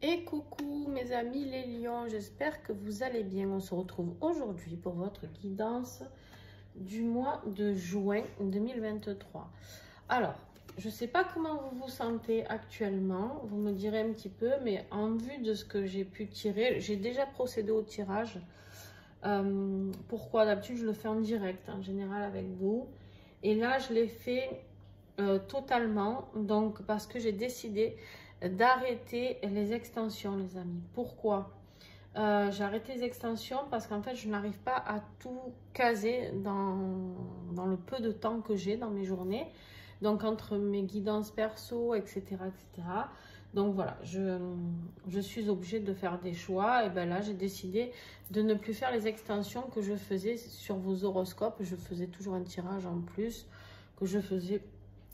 Et coucou mes amis les lions, j'espère que vous allez bien. On se retrouve aujourd'hui pour votre guidance du mois de juin 2023. Alors, je ne sais pas comment vous vous sentez actuellement, vous me direz un petit peu, mais en vue de ce que j'ai pu tirer, j'ai déjà procédé au tirage. Pourquoi? D'habitude, je le fais en direct, en général avec vous. Et là, je l'ai fait totalement, donc parce que j'ai décidé d'arrêter les extensions, les amis. Pourquoi? J'ai arrêté les extensions parce qu'en fait, je n'arrive pas à tout caser dans le peu de temps que j'ai dans mes journées. Donc, entre mes guidances perso, etc., etc. Donc, voilà, je suis obligée de faire des choix. Et bien là, j'ai décidé de ne plus faire les extensions que je faisais sur vos horoscopes. Je faisais toujours un tirage en plus, que je faisais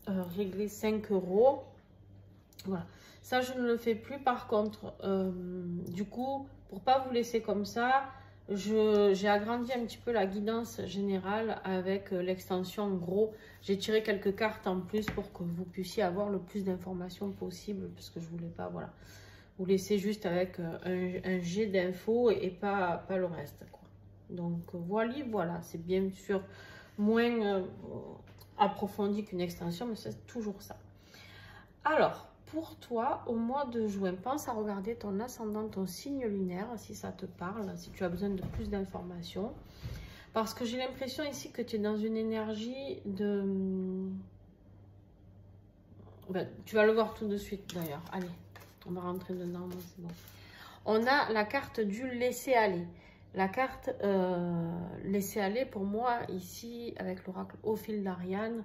régler 5 euros. Voilà, ça je ne le fais plus. Par contre, du coup, pour pas vous laisser comme ça, j'ai agrandi un petit peu la guidance générale avec l'extension. En gros, j'ai tiré quelques cartes en plus pour que vous puissiez avoir le plus d'informations possible, parce que je voulais pas, voilà, vous laisser juste avec un jet d'infos et pas le reste, quoi. Donc voilà, c'est bien sûr moins approfondi qu'une extension, mais c'est toujours ça. Alors, pour toi, au mois de juin, pense à regarder ton ascendant, ton signe lunaire, si ça te parle, si tu as besoin de plus d'informations. Parce que j'ai l'impression ici que tu es dans une énergie de... Ben, tu vas le voir tout de suite d'ailleurs. Allez, on va rentrer dedans, c'est bon. On a la carte du laisser aller. La carte laisser aller, pour moi, ici, avec l'oracle au fil d'Ariane,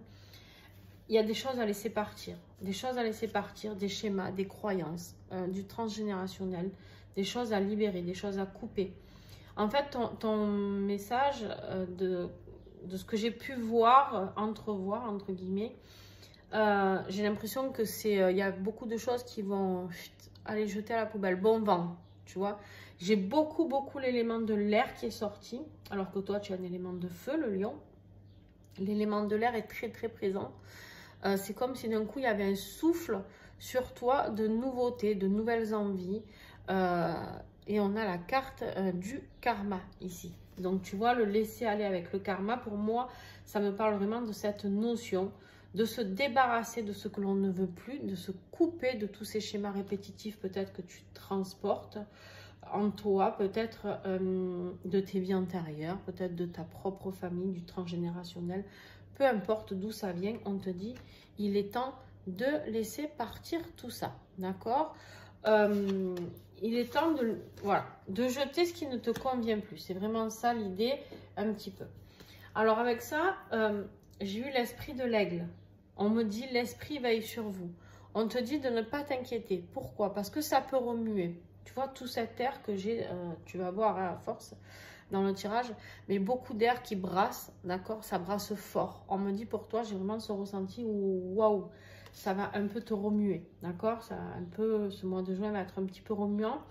il y a des choses à laisser partir. Des choses à laisser partir, des schémas, des croyances, du transgénérationnel, des choses à libérer, des choses à couper. En fait, ton message de ce que j'ai pu voir, entrevoir, entre guillemets, j'ai l'impression que il y a beaucoup de choses qui vont aller jeter à la poubelle. Bon vent, tu vois. J'ai beaucoup l'élément de l'air qui est sorti, alors que toi, tu as un élément de feu, le lion. L'élément de l'air est très présent. C'est comme si d'un coup, il y avait un souffle sur toi de nouveautés, de nouvelles envies. Et on a la carte du karma ici. Donc, tu vois, le laisser aller avec le karma, pour moi, ça me parle vraiment de cette notion de se débarrasser de ce que l'on ne veut plus, de se couper de tous ces schémas répétitifs peut-être que tu transportes en toi, peut-être de tes vies antérieures, peut-être de ta propre famille, du transgénérationnel. Peu importe d'où ça vient, on te dit, il est temps de laisser partir tout ça, d'accord? Il est temps voilà, de jeter ce qui ne te convient plus. C'est vraiment ça l'idée, un petit peu. Alors avec ça, j'ai eu l'esprit de l'aigle. On me dit, l'esprit veille sur vous. On te dit de ne pas t'inquiéter. Pourquoi? Parce que ça peut remuer. Tu vois, tout cet air que j'ai, tu vas voir à force dans le tirage, mais beaucoup d'air qui brasse, d'accord? Ça brasse fort. On me dit pour toi, j'ai vraiment ce ressenti où, waouh, ça va un peu te remuer, d'accord? Ça un peu, ce mois de juin va être un petit peu remuant,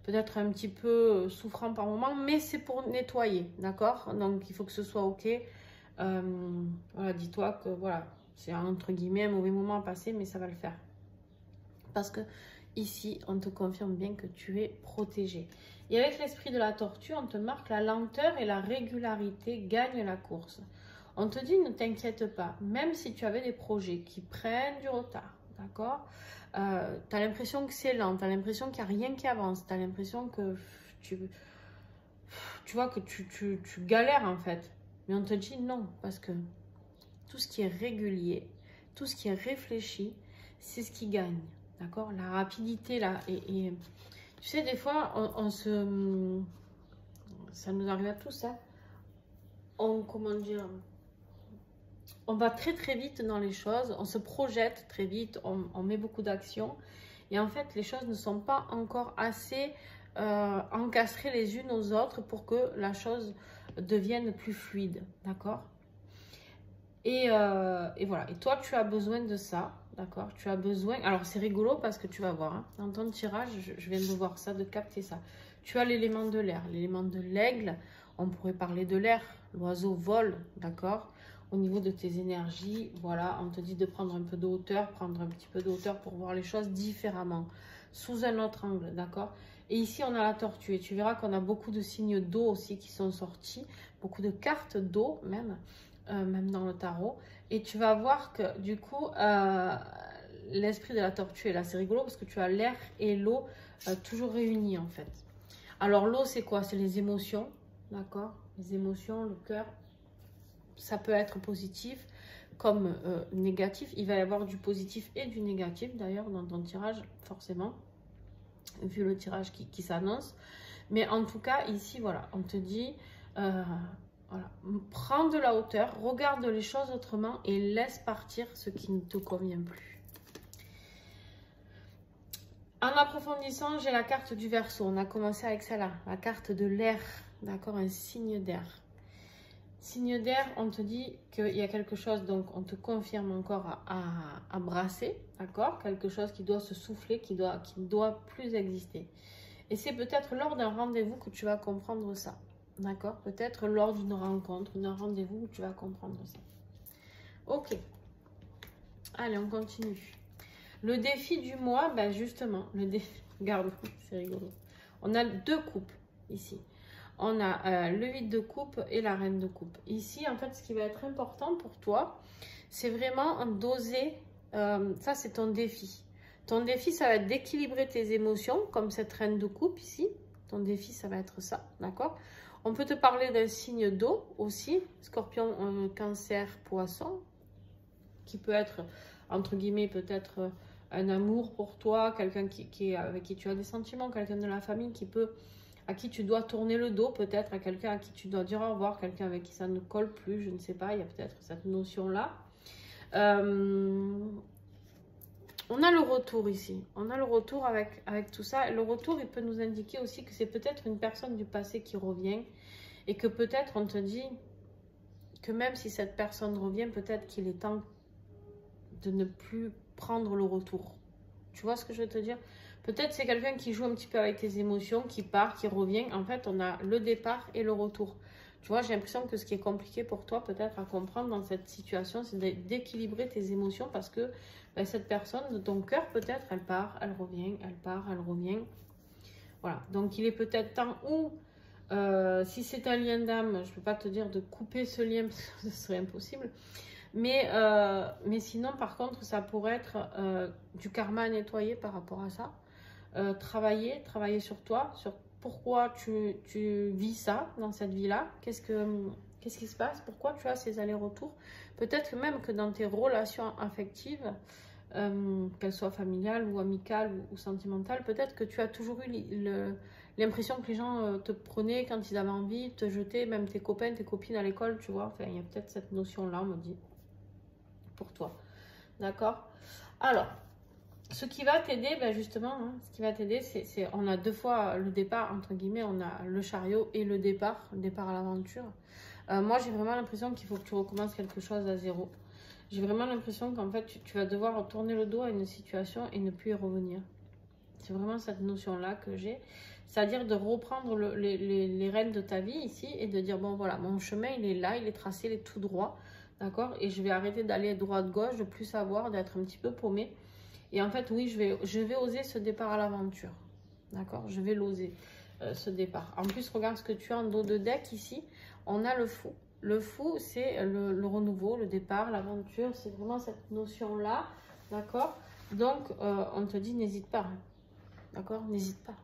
peut-être un petit peu souffrant par moment, mais c'est pour nettoyer, d'accord? Donc il faut que ce soit ok. Voilà, dis-toi que voilà, c'est entre guillemets un mauvais moment à passer, mais ça va le faire. Parce que ici, on te confirme bien que tu es protégé. Et avec l'esprit de la tortue, on te marque la lenteur et la régularité gagnent la course. On te dit, ne t'inquiète pas, même si tu avais des projets qui prennent du retard, d'accord? Tu as l'impression que c'est lent, tu as l'impression qu'il n'y a rien qui avance, tu as l'impression que tu vois que tu galères en fait. Mais on te dit non, parce que tout ce qui est régulier, tout ce qui est réfléchi, c'est ce qui gagne. D'accord? La rapidité, là. Et tu sais, des fois, ça nous arrive à tous, hein. Comment dire? On va très vite dans les choses. On se projette très vite. On met beaucoup d'action. Et en fait, les choses ne sont pas encore assez encastrées les unes aux autres pour que la chose devienne plus fluide. D'accord? Et voilà. Et toi, tu as besoin de ça. D'accord? Tu as besoin... Alors, c'est rigolo parce que tu vas voir. Hein, dans ton tirage, je viens de voir ça, de capter ça. Tu as l'élément de l'air, l'élément de l'aigle. On pourrait parler de l'air. L'oiseau vole. D'accord? au niveau de tes énergies. Voilà, on te dit de prendre un peu de hauteur, prendre un petit peu de hauteur pour voir les choses différemment, sous un autre angle, d'accord? Et ici, on a la tortue. Et tu verras qu'on a beaucoup de signes d'eau aussi qui sont sortis, beaucoup de cartes d'eau même, même dans le tarot. Et tu vas voir que du coup, l'esprit de la tortue est là. C'est rigolo parce que tu as l'air et l'eau toujours réunis en fait. Alors l'eau, c'est quoi? C'est les émotions, d'accord? Les émotions, le cœur. Ça peut être positif comme négatif. Il va y avoir du positif et du négatif d'ailleurs dans ton tirage, forcément, vu le tirage qui s'annonce. Mais en tout cas, ici, voilà, on te dit, voilà, prends de la hauteur, regarde les choses autrement et laisse partir ce qui ne te convient plus. En approfondissant, j'ai la carte du Verseau. On a commencé avec celle-là, la carte de l'air, d'accord, un signe d'air. Signe d'air, on te dit qu'il y a quelque chose, donc on te confirme encore à brasser, d'accord? Quelque chose qui doit se souffler, qui ne doit plus exister. Et c'est peut-être lors d'un rendez-vous que tu vas comprendre ça, d'accord? Peut-être lors d'une rencontre, d'un rendez-vous où tu vas comprendre ça. Ok. Allez, on continue. Le défi du mois, ben justement, le défi, regarde, c'est rigolo. On a 2 coupes ici. On a le 8 de coupe et la reine de coupe. Ici, en fait, ce qui va être important pour toi, c'est vraiment d'oser. Ça, c'est ton défi. Ton défi, ça va être d'équilibrer tes émotions, comme cette reine de coupe ici. Ton défi, ça va être ça, d'accord? On peut te parler d'un signe d'eau aussi, scorpion, cancer, poisson, qui peut être, entre guillemets, peut-être un amour pour toi, quelqu'un avec qui tu as des sentiments, quelqu'un de la famille à qui tu dois tourner le dos, peut-être à quelqu'un à qui tu dois dire au revoir, quelqu'un avec qui ça ne colle plus, je ne sais pas, il y a peut-être cette notion-là. On a le retour ici, on a le retour avec tout ça. Et le retour, il peut nous indiquer aussi que c'est peut-être une personne du passé qui revient et que peut-être on te dit que même si cette personne revient, peut-être qu'il est temps de ne plus prendre le retour. Tu vois ce que je veux te dire? Peut-être c'est quelqu'un qui joue un petit peu avec tes émotions, qui part, qui revient. En fait, on a le départ et le retour. Tu vois, j'ai l'impression que ce qui est compliqué pour toi, peut-être à comprendre dans cette situation, c'est d'équilibrer tes émotions parce que ben, cette personne de ton cœur, peut-être, elle part, elle revient, elle part, elle revient. Voilà. Donc, il est peut-être temps ou, si c'est un lien d'âme, je ne peux pas te dire de couper ce lien parce que ce serait impossible. Mais sinon, par contre, ça pourrait être du karma à nettoyer par rapport à ça. Travailler sur toi, sur pourquoi tu vis ça dans cette vie-là. Qu'est-ce qui se passe? Pourquoi tu as ces allers-retours? Peut-être même que dans tes relations affectives, qu'elles soient familiales ou amicales ou sentimentales, peut-être que tu as toujours eu l'impression que les gens te prenaient quand ils avaient envie de te jeter, même tes copains, tes copines à l'école, tu vois. Enfin, il y a peut-être cette notion-là, on me dit, pour toi. D'accord? Alors, ce qui va t'aider, ben justement, hein, ce qui va t'aider, c'est on a 2 fois le départ, entre guillemets, on a le chariot et le départ à l'aventure. Moi, j'ai vraiment l'impression qu'il faut que tu recommences quelque chose à zéro. J'ai vraiment l'impression qu'en fait, tu vas devoir tourner le dos à une situation et ne plus y revenir. C'est vraiment cette notion-là que j'ai. C'est-à-dire de reprendre les rênes de ta vie ici et de dire, bon voilà, mon chemin, il est là, il est tracé, il est tout droit, d'accord? Et je vais arrêter d'aller droite-gauche, de plus savoir, d'être un petit peu paumée. Et en fait, oui, je vais oser ce départ à l'aventure. D'accord? Je vais l'oser, ce départ. En plus, regarde ce que tu as en dos de deck ici. On a le fou. Le fou, c'est le renouveau, le départ, l'aventure. C'est vraiment cette notion-là. D'accord? Donc, on te dit, n'hésite pas. D'accord? N'hésite pas.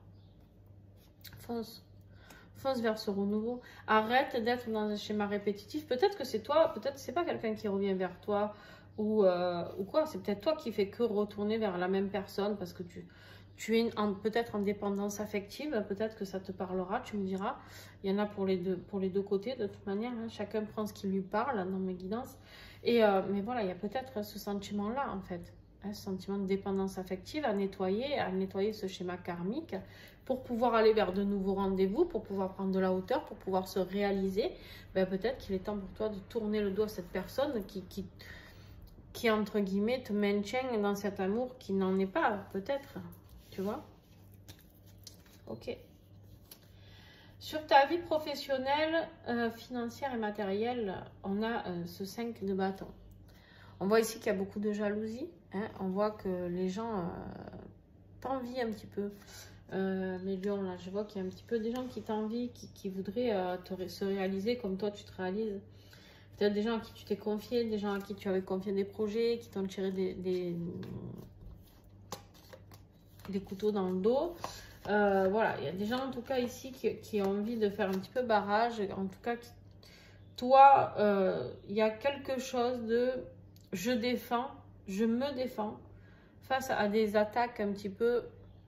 Fonce. Fonce vers ce renouveau. Arrête d'être dans un schéma répétitif. Peut-être que c'est toi, peut-être que c'est pas quelqu'un qui revient vers toi. Ou quoi, c'est peut-être toi qui fais que retourner vers la même personne parce que tu es peut-être en dépendance affective, peut-être que ça te parlera, tu me diras. Il y en a pour les deux côtés de toute manière, hein. Chacun prend ce qui lui parle dans mes guidances. Mais voilà, il y a peut-être ce sentiment-là en fait, hein, ce sentiment de dépendance affective à nettoyer ce schéma karmique pour pouvoir aller vers de nouveaux rendez-vous, pour pouvoir prendre de la hauteur, pour pouvoir se réaliser. Ben, peut-être qu'il est temps pour toi de tourner le dos à cette personne qui, entre guillemets, te maintient dans cet amour qui n'en est pas, peut-être, tu vois? Ok. Sur ta vie professionnelle, financière et matérielle, on a ce 5 de bâton. On voit ici qu'il y a beaucoup de jalousie. Hein. On voit que les gens t'envient un petit peu. Les lions, là, je vois qu'il y a un petit peu des gens qui t'envient, qui voudraient se réaliser comme toi tu te réalises. Peut-être des gens à qui tu t'es confié, des gens à qui tu avais confié des projets, qui t'ont tiré des couteaux dans le dos. Voilà, il y a des gens en tout cas ici qui ont envie de faire un petit peu barrage. En tout cas, toi, il y a quelque chose de je défends, je me défends face à des attaques un petit peu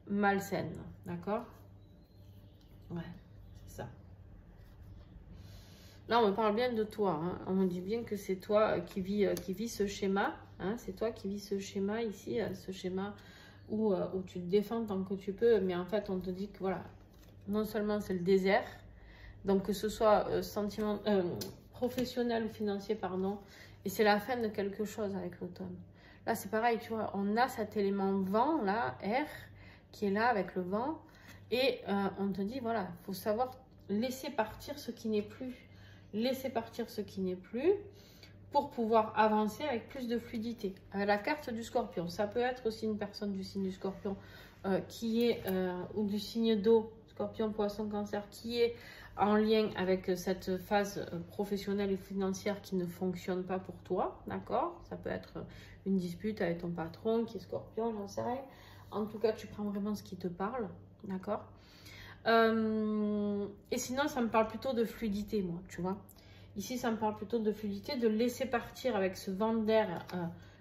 malsaines. D'accord? Ouais, c'est ça. Là, on me parle bien de toi. Hein. On me dit bien que c'est toi qui vis ce schéma. Hein. C'est toi qui vis ce schéma ici, ce schéma où tu te défends tant que tu peux. Mais en fait, on te dit que voilà, non seulement c'est le désert, donc que ce soit professionnel ou financier, pardon, et c'est la fin de quelque chose avec l'automne. Là, c'est pareil, tu vois, on a cet élément vent, là, air, qui est là avec le vent, et on te dit, voilà, il faut savoir laisser partir ce qui n'est plus. Laisser partir ce qui n'est plus pour pouvoir avancer avec plus de fluidité. La carte du scorpion, ça peut être aussi une personne du signe du scorpion qui est, ou du signe d'eau, scorpion, poisson, cancer, qui est en lien avec cette phase professionnelle et financière qui ne fonctionne pas pour toi, d'accord? Ça peut être une dispute avec ton patron qui est scorpion, j'en sais rien. En tout cas, tu prends vraiment ce qui te parle, d'accord? Et sinon, ça me parle plutôt de fluidité, moi, tu vois. Ici, ça me parle plutôt de fluidité, de laisser partir avec ce vent d'air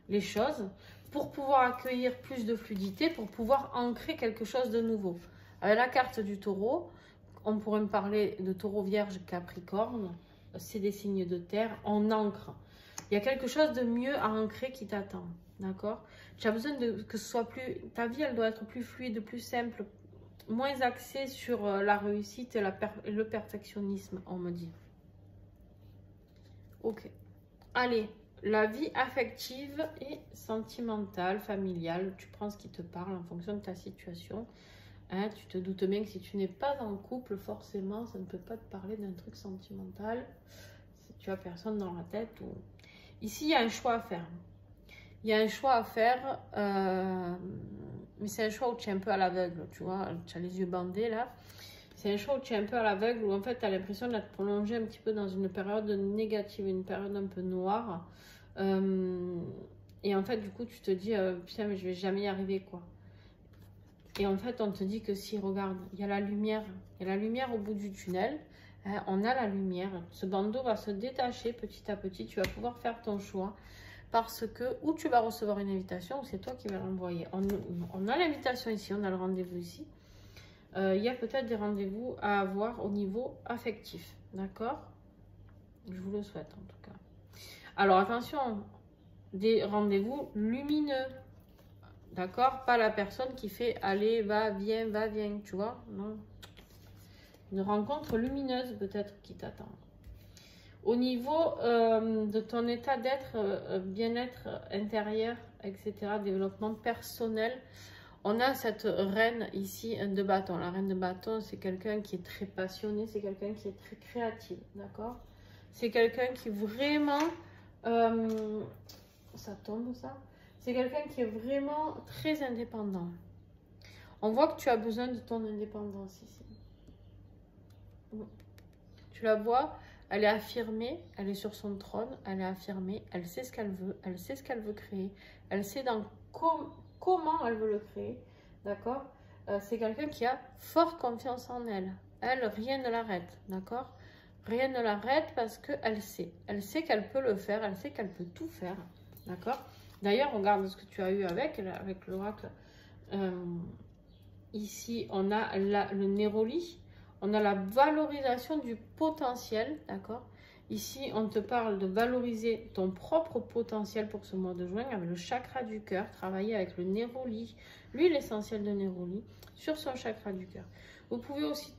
les choses pour pouvoir accueillir plus de fluidité, pour pouvoir ancrer quelque chose de nouveau. Avec la carte du taureau, on pourrait me parler de taureau, vierge, capricorne. C'est des signes de terre. On ancre. Il y a quelque chose de mieux à ancrer qui t'attend, d'accord? Tu as besoin que ce soit plus... Ta vie, elle doit être plus fluide, plus simple, moins axé sur la réussite et le perfectionnisme, on me dit. Ok. Allez, la vie affective et sentimentale, familiale, tu prends ce qui te parle en fonction de ta situation. Hein, tu te doutes bien que si tu n'es pas en couple, forcément, ça ne peut pas te parler d'un truc sentimental. Si tu as personne dans la tête. Ou... Ici, il y a un choix à faire. Il y a un choix à faire... mais c'est un choix où tu es un peu à l'aveugle, tu vois, tu as les yeux bandés là. C'est un choix où tu es un peu à l'aveugle, où en fait tu as l'impression d'être prolongé un petit peu dans une période négative, une période un peu noire. Et en fait, du coup, tu te dis, putain, mais je vais jamais y arriver, quoi. Et en fait, on te dit que si, regarde, il y a la lumière. Il y a la lumière au bout du tunnel. Hein, on a la lumière. Ce bandeau va se détacher petit à petit. Tu vas pouvoir faire ton choix. Parce que, ou tu vas recevoir une invitation, ou c'est toi qui vas l'envoyer. On a l'invitation ici, on a le rendez-vous ici. Il y a peut-être des rendez-vous à avoir au niveau affectif. D'accord? Je vous le souhaite en tout cas. Alors attention, des rendez-vous lumineux. D'accord? Pas la personne qui fait aller, va, viens, tu vois? Non. Une rencontre lumineuse peut-être qui t'attend. Au niveau de ton état d'être, bien-être intérieur, etc., développement personnel, on a cette reine ici de bâton. La reine de bâton, c'est quelqu'un qui est très passionné, c'est quelqu'un qui est très créatif, d'accord? C'est quelqu'un qui vraiment... ça tombe, ça? C'est quelqu'un qui est vraiment très indépendant. On voit que tu as besoin de ton indépendance ici. Tu la vois, elle est affirmée, elle est sur son trône, elle est affirmée, elle sait ce qu'elle veut, elle sait ce qu'elle veut créer, elle sait comment elle veut le créer, d'accord? C'est quelqu'un qui a forte confiance en elle. Elle, rien ne l'arrête, d'accord? Rien ne l'arrête parce qu'elle sait. Elle sait qu'elle peut le faire, elle sait qu'elle peut tout faire, d'accord? D'ailleurs, regarde ce que tu as eu avec l'oracle. Ici, on a le Néroli. On a la valorisation du potentiel, d'accord? Ici, on te parle de valoriser ton propre potentiel pour ce mois de juin avec le chakra du cœur, travailler avec le Néroli, l'huile essentielle de Néroli, sur son chakra du cœur. Vous pouvez aussi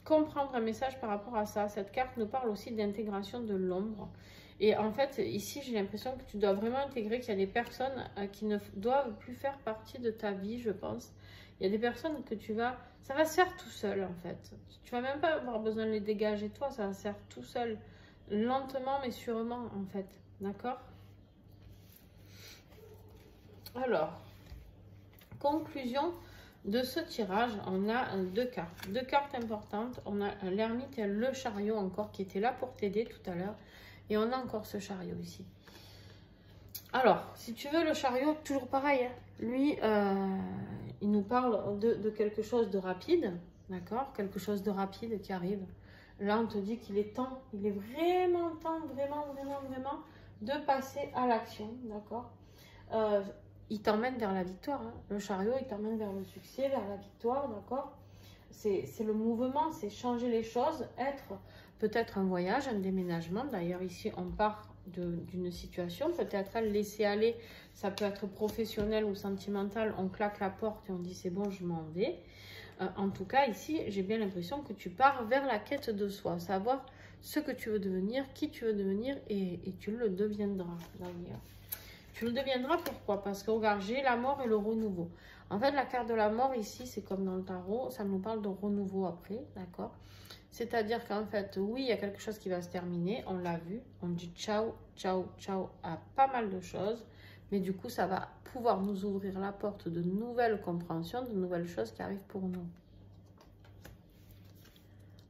comprendre un message par rapport à ça. Cette carte nous parle aussi d'intégration de l'ombre Et en fait, ici, j'ai l'impression que tu dois vraiment intégrer qu'il y a des personnes qui ne doivent plus faire partie de ta vie, je pense. Il y a des personnes que ça va se faire tout seul, en fait. Tu vas même pas avoir besoin de les dégager, toi, ça va se faire tout seul. Lentement, mais sûrement, en fait. D'accord? Alors, conclusion de ce tirage, on a deux cartes. Deux cartes importantes. On a l'ermite et le chariot encore qui étaient là pour t'aider tout à l'heure. Et on a encore ce chariot ici. Alors, si tu veux, le chariot, toujours pareil. Hein. Lui, il nous parle de quelque chose de rapide. D'accord? Quelque chose de rapide qui arrive. Là, on te dit qu'il est temps. Il est vraiment temps, vraiment de passer à l'action. D'accord? Il t'emmène vers la victoire. Hein. Le chariot, il t'emmène vers le succès, vers la victoire. D'accord? C'est le mouvement, c'est changer les choses, être... Peut-être un voyage, un déménagement. D'ailleurs, ici, on part d'une situation. Peut-être laisser aller. Ça peut être professionnel ou sentimental. On claque la porte et on dit c'est bon, je m'en vais. En tout cas, ici, j'ai bien l'impression que tu pars vers la quête de soi. Savoir ce que tu veux devenir, qui tu veux devenir et tu le deviendras. D'ailleurs. Tu le deviendras, pourquoi? Parce que regarde, j'ai la mort et le renouveau. En fait, la carte de la mort ici, c'est comme dans le tarot. Ça nous parle de renouveau après, d'accord? C'est-à-dire qu'en fait, oui, il y a quelque chose qui va se terminer, on l'a vu, on dit ciao, ciao, ciao à pas mal de choses, mais du coup, ça va pouvoir nous ouvrir la porte de nouvelles compréhensions, de nouvelles choses qui arrivent pour nous.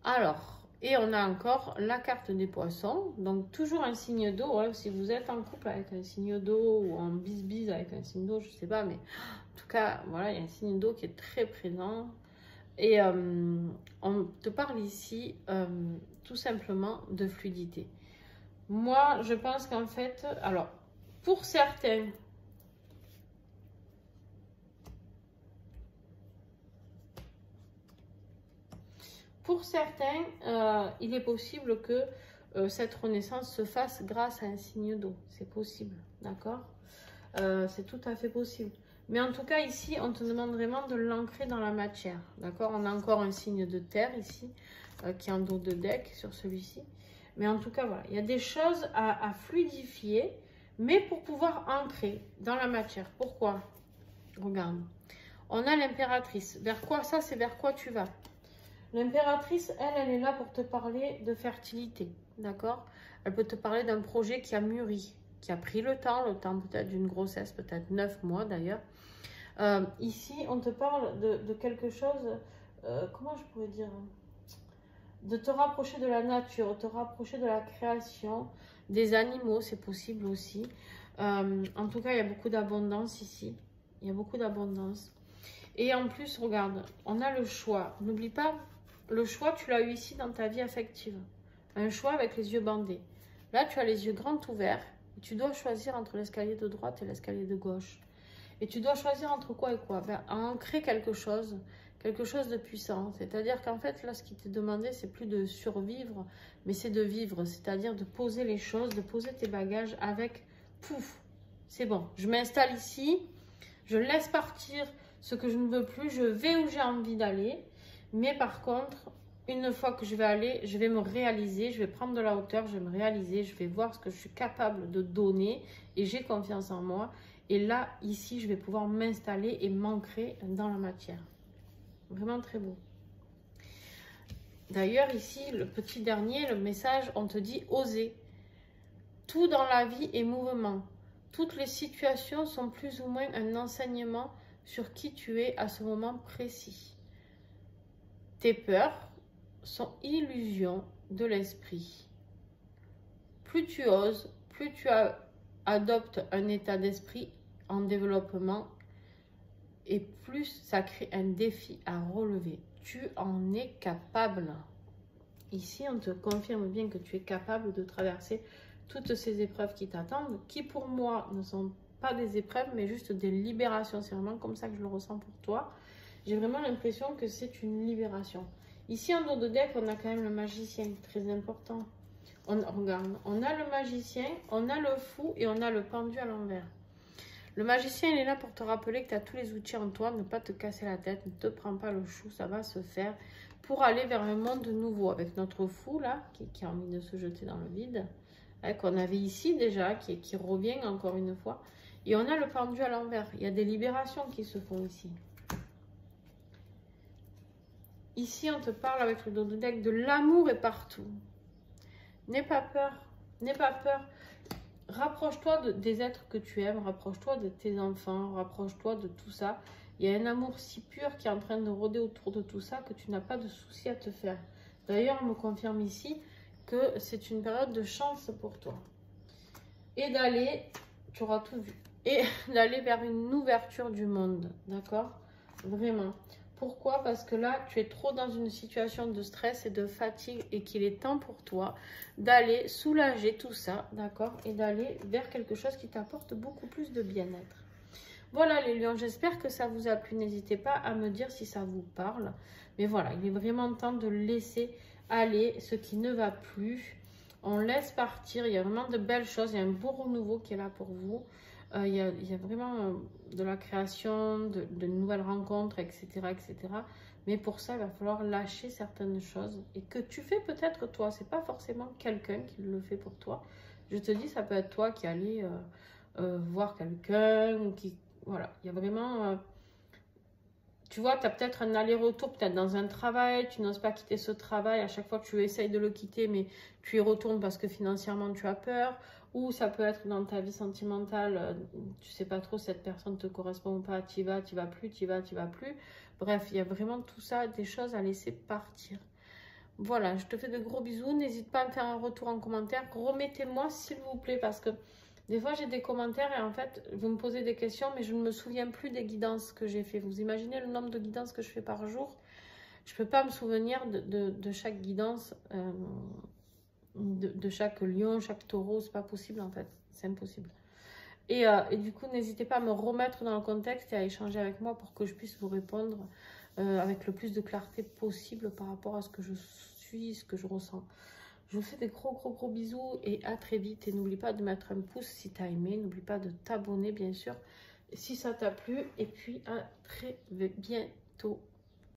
Alors, et on a encore la carte des poissons, donc toujours un signe d'eau, hein, si vous êtes en couple avec un signe d'eau ou en bis-bis avec un signe d'eau, je sais pas, mais en tout cas, voilà, il y a un signe d'eau qui est très présent. Et on te parle ici tout simplement de fluidité. Moi, je pense qu'en fait, alors, pour certains, il est possible que cette renaissance se fasse grâce à un signe d'eau. C'est possible, d'accord? C'est tout à fait possible. Mais en tout cas, ici, on te demande vraiment de l'ancrer dans la matière. D'accord? On a encore un signe de terre ici, qui est en dos de deck sur celui-ci. Mais en tout cas, voilà. Il y a des choses à fluidifier, mais pour pouvoir ancrer dans la matière. Pourquoi? Regarde. On a l'impératrice. Vers quoi? Ça, c'est vers quoi tu vas. L'impératrice, elle est là pour te parler de fertilité. D'accord? Elle peut te parler d'un projet qui a mûri, qui a pris le temps peut-être d'une grossesse, peut-être 9 mois d'ailleurs. Ici, on te parle de quelque chose, comment je pourrais dire, de te rapprocher de la nature, te rapprocher de la création, des animaux, c'est possible aussi. En tout cas, il y a beaucoup d'abondance ici. Il y a beaucoup d'abondance. Et en plus, regarde, on a le choix. N'oublie pas, le choix, tu l'as eu ici dans ta vie affective. Un choix avec les yeux bandés. Là, tu as les yeux grands ouverts. Et tu dois choisir entre l'escalier de droite et l'escalier de gauche. Et tu dois choisir entre quoi et quoi? Ben, ancrer quelque chose de puissant. C'est-à-dire qu'en fait, là, ce qui t'est demandé, c'est plus de survivre, mais c'est de vivre. C'est-à-dire de poser les choses, de poser tes bagages avec pouf. C'est bon, je m'installe ici, je laisse partir ce que je ne veux plus, je vais où j'ai envie d'aller. Mais par contre, une fois que je vais aller, je vais me réaliser, je vais prendre de la hauteur, je vais me réaliser, je vais voir ce que je suis capable de donner et j'ai confiance en moi. Et là, ici, je vais pouvoir m'installer et m'ancrer dans la matière. Vraiment très beau. D'ailleurs, ici, le petit dernier, le message, on te dit oser. Tout dans la vie est mouvement. Toutes les situations sont plus ou moins un enseignement sur qui tu es à ce moment précis. Tes peurs sont illusions de l'esprit. Plus tu oses, plus tu adoptes un état d'esprit en développement et plus ça crée un défi à relever. Tu en es capable. Ici, on te confirme bien que tu es capable de traverser toutes ces épreuves qui t'attendent, qui pour moi ne sont pas des épreuves, mais juste des libérations. C'est vraiment comme ça que je le ressens pour toi. J'ai vraiment l'impression que c'est une libération. Ici, en dos de deck, on a quand même le magicien, très important. Regarde, on a le magicien, on a le fou et on a le pendu à l'envers. Le magicien, il est là pour te rappeler que tu as tous les outils en toi, ne pas te casser la tête, ne te prends pas le chou, ça va se faire pour aller vers un monde nouveau. Avec notre fou, là, qui a envie de se jeter dans le vide, hein, qu'on avait ici déjà, qui revient encore une fois. Et on a le pendu à l'envers. Il y a des libérations qui se font ici. Ici, on te parle avec le dos de deck de l'amour est partout. N'aie pas peur. N'aie pas peur. Rapproche-toi des êtres que tu aimes. Rapproche-toi de tes enfants. Rapproche-toi de tout ça. Il y a un amour si pur qui est en train de rôder autour de tout ça que tu n'as pas de souci à te faire. D'ailleurs, on me confirme ici que c'est une période de chance pour toi. Et d'aller, tu auras tout vu, et d'aller vers une ouverture du monde, d'accord? Vraiment. Pourquoi? Parce que là, tu es trop dans une situation de stress et de fatigue et qu'il est temps pour toi d'aller soulager tout ça, d'accord? Et d'aller vers quelque chose qui t'apporte beaucoup plus de bien-être. Voilà les lions, j'espère que ça vous a plu. N'hésitez pas à me dire si ça vous parle. Mais voilà, il est vraiment temps de laisser aller ce qui ne va plus. On laisse partir, il y a vraiment de belles choses. Il y a un beau renouveau qui est là pour vous. Il y a vraiment de la création, de nouvelles rencontres, etc., etc. Mais pour ça, il va falloir lâcher certaines choses. Et que tu fais peut-être toi. C'est pas forcément quelqu'un qui le fait pour toi. Je te dis, ça peut être toi qui allais voir quelqu'un ou qui... Voilà, il y a vraiment... tu vois, tu as peut-être un aller-retour, peut-être dans un travail, tu n'oses pas quitter ce travail, à chaque fois tu essayes de le quitter, mais tu y retournes parce que financièrement tu as peur, ou ça peut être dans ta vie sentimentale, tu sais pas trop si cette personne te correspond ou pas, tu vas plus, tu vas plus. Bref, il y a vraiment tout ça, des choses à laisser partir. Voilà, je te fais de gros bisous, n'hésite pas à me faire un retour en commentaire, remettez-moi s'il vous plaît, parce que des fois, j'ai des commentaires et en fait, vous me posez des questions, mais je ne me souviens plus des guidances que j'ai fait. Vous imaginez le nombre de guidances que je fais par jour? Je ne peux pas me souvenir de chaque guidance, de chaque lion, chaque taureau. C'est pas possible en fait. C'est impossible. Et du coup, n'hésitez pas à me remettre dans le contexte et à échanger avec moi pour que je puisse vous répondre avec le plus de clarté possible par rapport à ce que je suis, ce que je ressens. Je vous fais des gros bisous et à très vite. Et n'oublie pas de mettre un pouce si tu as aimé. N'oublie pas de t'abonner, bien sûr, si ça t'a plu. Et puis, à très bientôt.